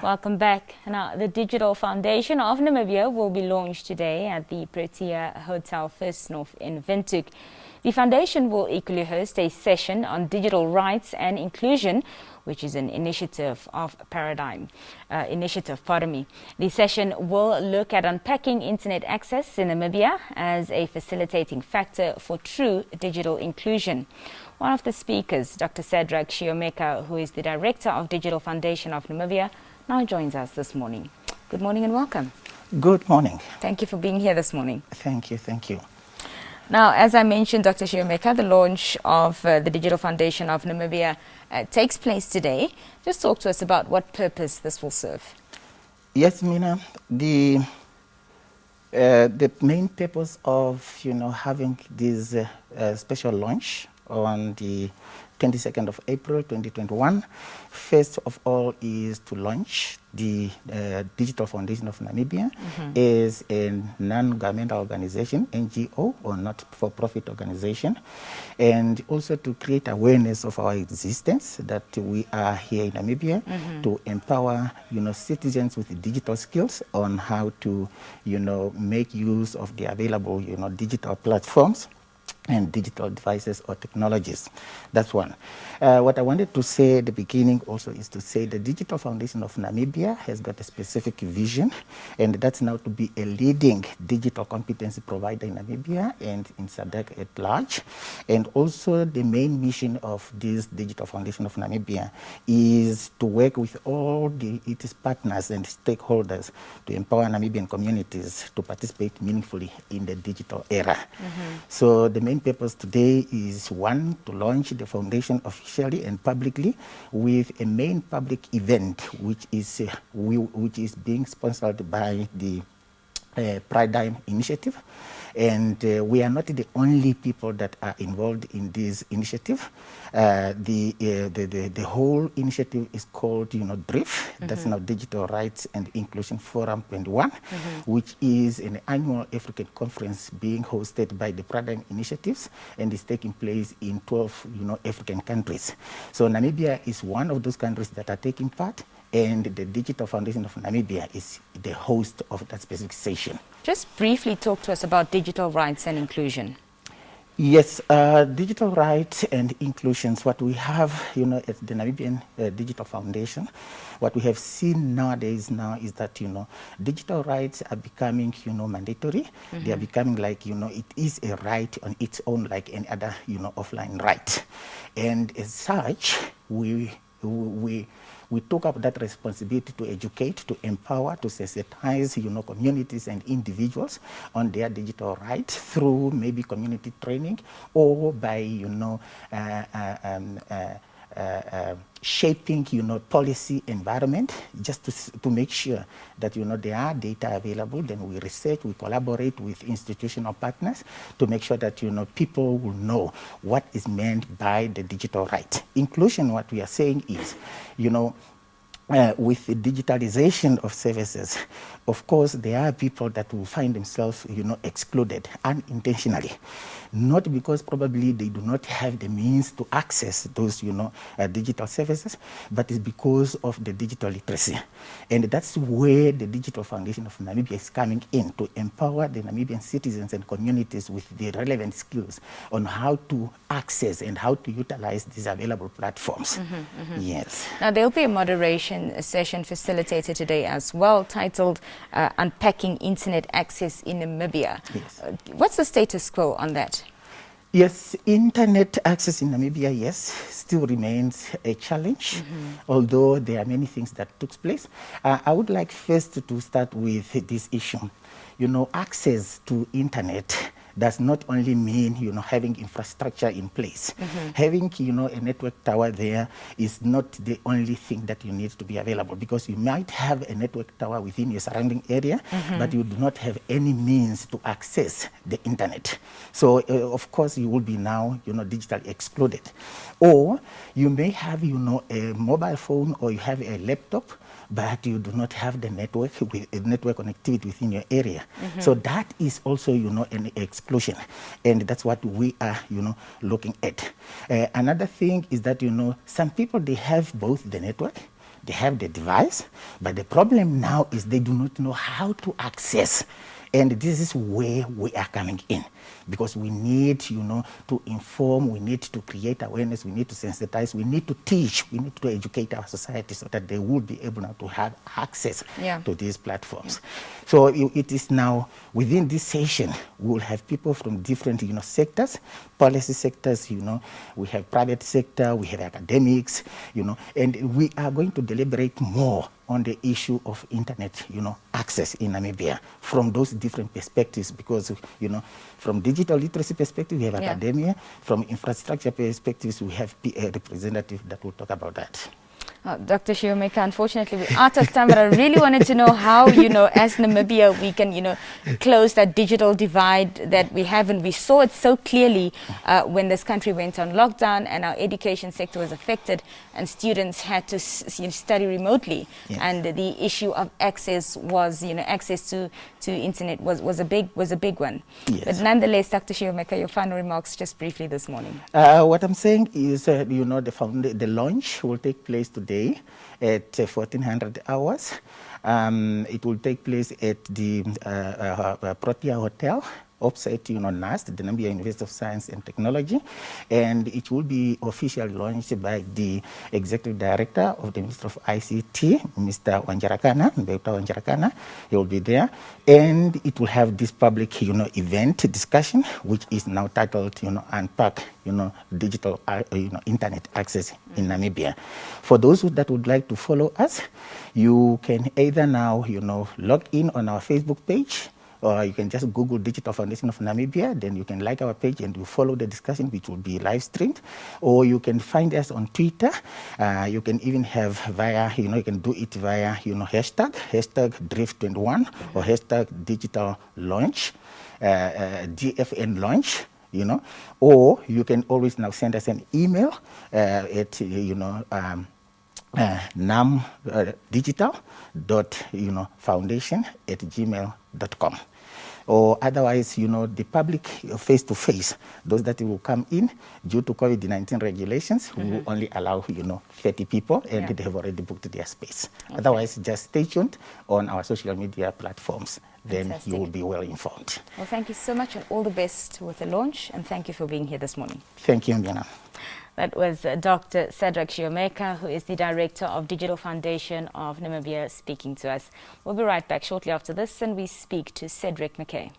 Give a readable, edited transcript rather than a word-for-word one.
Welcome back. Now, the Digital Foundation of Namibia will be launched today at the Protea Hotel First North in Windhoek. The foundation will equally host a session on digital rights and inclusion, which is an initiative of Paradigm. The session will look at unpacking internet access in Namibia as a facilitating factor for true digital inclusion. One of the speakers, Dr. Sadrag Shihomeka, who is the Director of Digital Foundation of Namibia, now joins us this morning. Good morning and welcome. Good morning. Thank you for being here this morning. Thank you. Now, as I mentioned, Dr. Shihomeka, the launch of the Digital Foundation of Namibia takes place today. Just talk to us about what purpose this will serve. Yes, Mina. The main purpose of having this special launch on the 22nd of April 2021, first of all, is to launch the Digital Foundation of Namibia as a non-governmental organization, NGO, or not-for-profit organization, and also to create awareness of our existence, that we are here in Namibia to empower citizens with digital skills on how to make use of the available digital platforms and digital devices or technologies. That's one. What I wanted to say at the beginning also is to say the Digital Foundation of Namibia has got a specific vision, and that's now to be a leading digital competency provider in Namibia and in Sadrag at large. And also the main mission of this Digital Foundation of Namibia is to work with all its partners and stakeholders to empower Namibian communities to participate meaningfully in the digital era. So the main purpose today is, one, to launch the foundation officially and publicly with a main public event which is being sponsored by the Paradigm initiative. And we are not the only people that are involved in this initiative. The whole initiative is called, DRIF. That's now Digital Rights and Inclusion Forum 21, which is an annual African conference being hosted by the Paradigm initiatives, and is taking place in 12, African countries. So Namibia is one of those countries that are taking part, and the Digital Foundation of Namibia is the host of that specific session. Just briefly talk to us about digital rights and inclusion. Yes, digital rights and inclusions, what we have, at the Namibian Digital Foundation, what we have seen nowadays is that, digital rights are becoming, mandatory. They are becoming like, it is a right on its own, like any other, offline right. And as such, we took up that responsibility to educate, to empower, to sensitize, communities and individuals on their digital rights through maybe community training, or by, shaping, policy environment, just to make sure that, there are data available. Then we research, we collaborate with institutional partners to make sure that, people will know what is meant by the digital right. Inclusion, what we are saying is, with the digitalization of services, of course, there are people that will find themselves, excluded unintentionally. Not because probably they do not have the means to access those, digital services, but it's because of the digital literacy. And that's where the Digital Foundation of Namibia is coming in, to empower the Namibian citizens and communities with the relevant skills on how to access and how to utilize these available platforms. Yes. Now, there'll be a moderation session facilitated today as well, titled Unpacking Internet Access in Namibia. Yes. What's the status quo on that? Yes, internet access in Namibia, yes, still remains a challenge, although there are many things that took place. I would like first to start with this issue. Access to internet does not only mean, having infrastructure in place. Having, a network tower there is not the only thing that you need to be available, because you might have a network tower within your surrounding area, but you do not have any means to access the internet. So, of course, you will be now, digitally excluded. Or you may have, a mobile phone, or you have a laptop, but you do not have the network connectivity within your area. So that is also, an exclusion. And that's what we are, looking at. Another thing is that, some people, they have both the network, They have the device, but the problem now is they do not know how to access. And this is where we are coming in, because we need, to inform, we need to create awareness, we need to sensitize, we need to teach, we need to educate our society so that they will be able now to have access to these platforms. So it is now, within this session, we will have people from different, sectors, policy sectors, we have private sector, we have academics, and we are going to deliberate more on the issue of internet, access in Namibia from those different perspectives, because, from digital literacy perspective, we have academia, from infrastructure perspectives, we have a representative that will talk about that. Dr. Shihomeka, unfortunately, we're out of time, but I really wanted to know how, as Namibia, we can, close that digital divide that we have. And we saw it so clearly when this country went on lockdown and our education sector was affected and students had to study remotely. Yes. And the issue of access was, access to internet was a big one. Yes. But nonetheless, Dr. Shihomeka, your final remarks just briefly this morning. What I'm saying is, the launch will take place today at 1400 hours. It will take place at the Protea Hotel opposite NAST, the Namibia University of Science and Technology, and it will be officially launched by the Executive Director of the Ministry of ICT, Mr. Wanjarakana. He will be there, and it will have this public event discussion, which is now titled Unpack digital internet access in Namibia. For those that would like to follow us, you can either now log in on our Facebook page, or you can just Google Digital Foundation of Namibia, then you can like our page and you follow the discussion, which will be live streamed. Or you can find us on Twitter. You can even have via, you can do it via, hashtag Drift21 or hashtag Digital Launch, DFN Launch. Or you can always now send us an email at namdigital.foundation@gmail.com. Or otherwise, the public face-to-face, those that will come in due to COVID-19 regulations, we will only allow, 30 people, and they have already booked their space. Okay. Otherwise, just stay tuned on our social media platforms. Then Fantastic. You will be well informed. Well, thank you so much, and all the best with the launch, and thank you for being here this morning. Thank you, Miana. That was Dr. Sadrag Shihomeka, who is the Director of Digital Foundation of Namibia, speaking to us. We'll be right back shortly after this, and we speak to Cedric McKay.